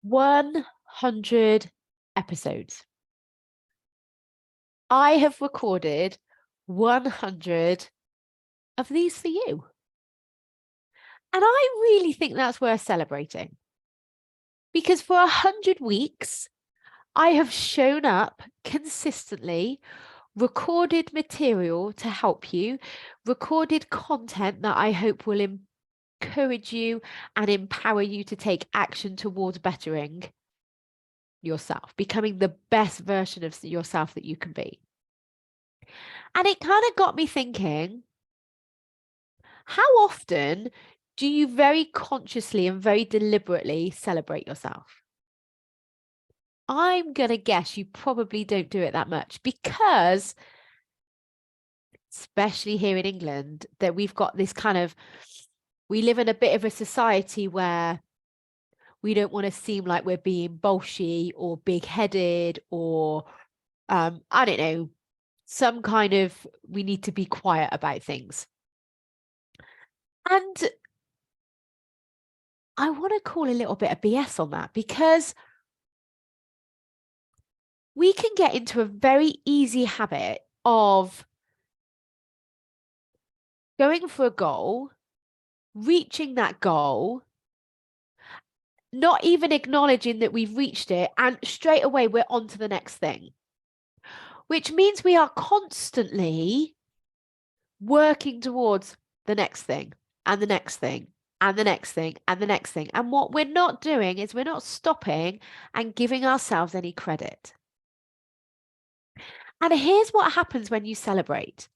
100 episodes. I have recorded 100 of these for you. And I really think that's worth celebrating. Because for 100 weeks, I have shown up consistently, recorded material to help you, recorded content that I hope will encourage you and empower you to take action towards bettering yourself, becoming the best version of yourself that you can be. And it kind of got me thinking, how often do you very consciously and very deliberately celebrate yourself? I'm going to guess you probably don't do it that much because, especially here in England, that we've got this we live in a bit of a society where we don't want to seem like we're being bolshy or big-headed or, I don't know, some kind of, we need to be quiet about things. And I want to call a little bit of BS on that because we can get into a very easy habit of going for a goal, reaching that goal, not even acknowledging that we've reached it, and straight away we're on to the next thing, which means we are constantly working towards the next thing and the next thing and the next thing and the next thing. And what we're not doing is we're not stopping and giving ourselves any credit. And here's what happens when you celebrate.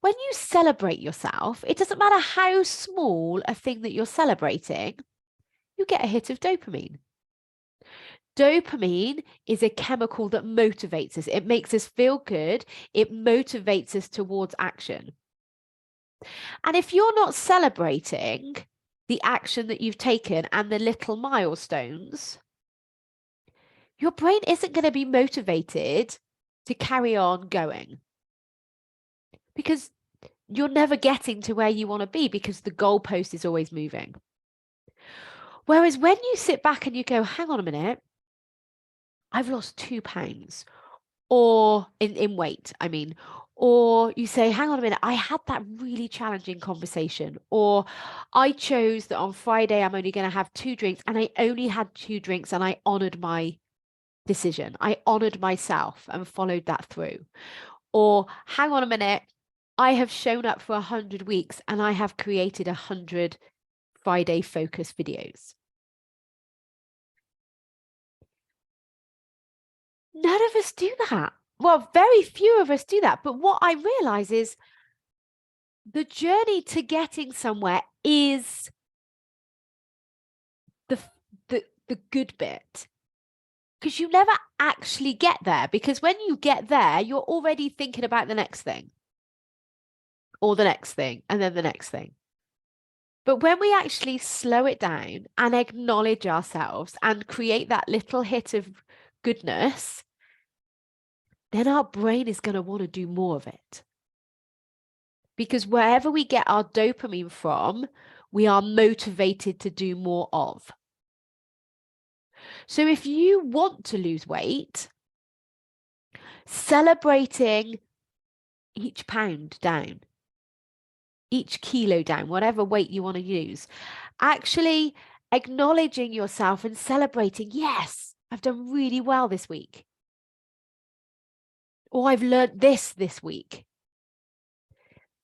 When you celebrate yourself, it doesn't matter how small a thing that you're celebrating, you get a hit of dopamine. Dopamine is a chemical that motivates us. It makes us feel good. It motivates us towards action. And if you're not celebrating the action that you've taken and the little milestones, your brain isn't going to be motivated to carry on going because you're never getting to where you want to be because the goalpost is always moving. Whereas when you sit back and you go, hang on a minute, I've lost 2 pounds or in weight, I mean, or you say, hang on a minute, I had that really challenging conversation, or I chose that on Friday, I'm only going to have 2 drinks and I only had 2 drinks and I honored my decision. I honored myself and followed that through. Or hang on a minute, I have shown up for 100 weeks and I have created 100 Friday focus videos. None of us do that. Well, very few of us do that. But what I realize is the journey to getting somewhere is the good bit. Because you never actually get there. Because when you get there, you're already thinking about the next thing. Or the next thing, and then the next thing. But when we actually slow it down and acknowledge ourselves and create that little hit of goodness, then our brain is going to want to do more of it. Because wherever we get our dopamine from, we are motivated to do more of. So if you want to lose weight, celebrating each pound down, each kilo down, whatever weight you want to use, actually acknowledging yourself and celebrating, yes, I've done really well this week. Or I've learned this week.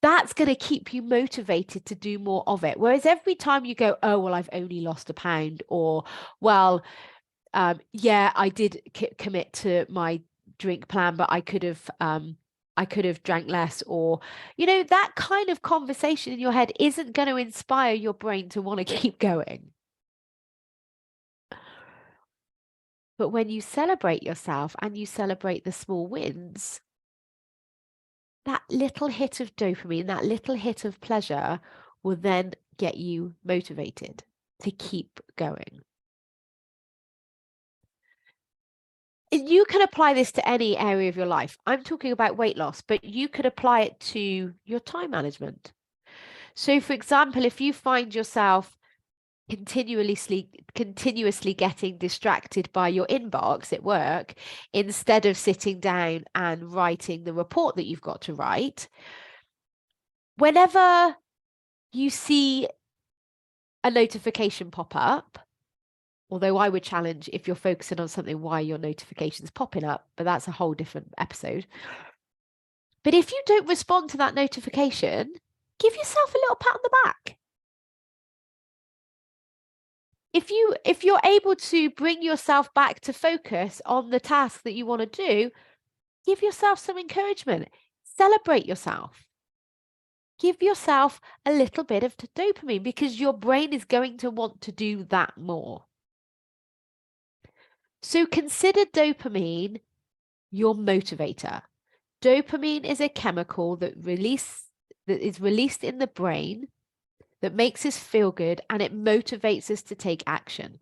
That's going to keep you motivated to do more of it. Whereas every time you go, oh, well, I've only lost a pound, or, well, yeah, I did commit to my drink plan, but I could have drank less, or, that kind of conversation in your head isn't going to inspire your brain to want to keep going. But when you celebrate yourself and you celebrate the small wins, that little hit of dopamine, that little hit of pleasure will then get you motivated to keep going. You can apply this to any area of your life. I'm talking about weight loss, but you could apply it to your time management. So, for example, if you find yourself continuously getting distracted by your inbox at work instead of sitting down and writing the report that you've got to write, whenever you see a notification pop up, although I would challenge if you're focusing on something why your notification's popping up, but that's a whole different episode. But if you don't respond to that notification, give yourself a little pat on the back. If you're able to bring yourself back to focus on the task that you want to do, give yourself some encouragement. Celebrate yourself. Give yourself a little bit of dopamine because your brain is going to want to do that more. So consider dopamine your motivator. Dopamine is a chemical that is released in the brain that makes us feel good, and it motivates us to take action.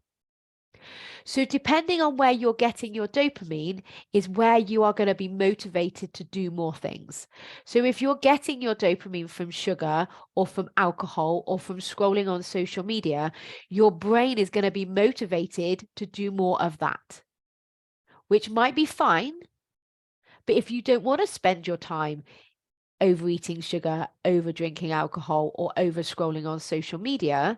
So depending on where you're getting your dopamine is where you are going to be motivated to do more things. So if you're getting your dopamine from sugar or from alcohol or from scrolling on social media, your brain is going to be motivated to do more of that, which might be fine. But if you don't want to spend your time overeating sugar, over drinking alcohol, or over scrolling on social media,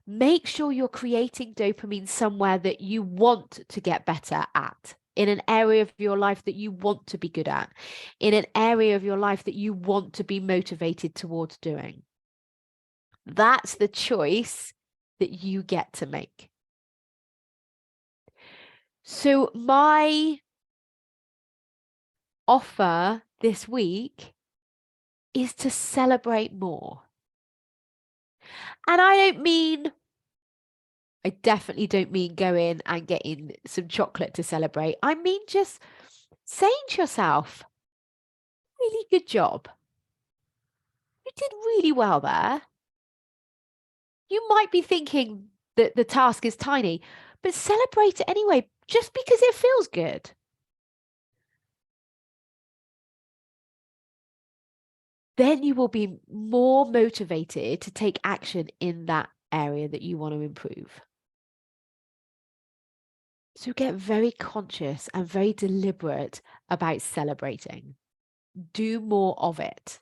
make sure you're creating dopamine somewhere that you want to get better at, in an area of your life that you want to be good at, in an area of your life that you want to be motivated towards doing. That's the choice that you get to make. So my offer this week is to celebrate more. And I definitely don't mean go in and getting some chocolate to celebrate. I mean just saying to yourself, really good job. You did really well there. You might be thinking that the task is tiny, but celebrate it anyway, just because it feels good. Then you will be more motivated to take action in that area that you want to improve. So get very conscious and very deliberate about celebrating. Do more of it.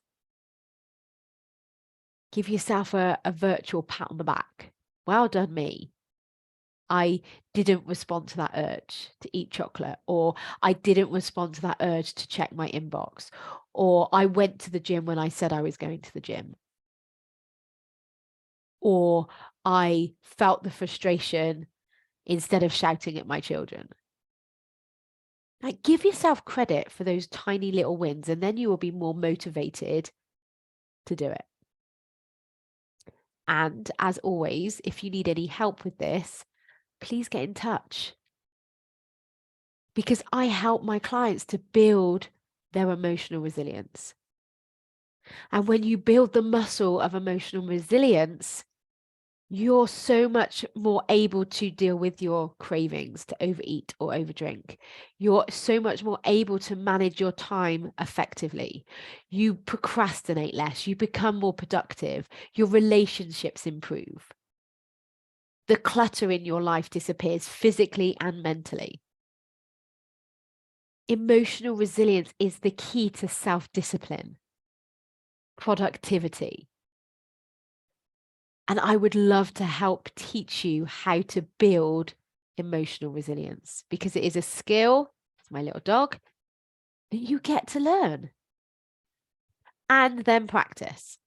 Give yourself a virtual pat on the back. Well done, me. I didn't respond to that urge to eat chocolate, or I didn't respond to that urge to check my inbox, or I went to the gym when I said I was going to the gym, or I felt the frustration instead of shouting at my children. Like, give yourself credit for those tiny little wins, and then you will be more motivated to do it. And as always, if you need any help with this, please get in touch. Because I help my clients to build their emotional resilience. And when you build the muscle of emotional resilience, you're so much more able to deal with your cravings to overeat or overdrink. You're so much more able to manage your time effectively. You procrastinate less. You become more productive. Your relationships improve. The clutter in your life disappears physically and mentally. Emotional resilience is the key to self-discipline, productivity. And I would love to help teach you how to build emotional resilience, because it is a skill, it's my little dog, that you get to learn and then practice.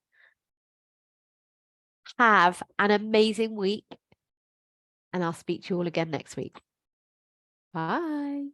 Have an amazing week, and I'll speak to you all again next week. Bye.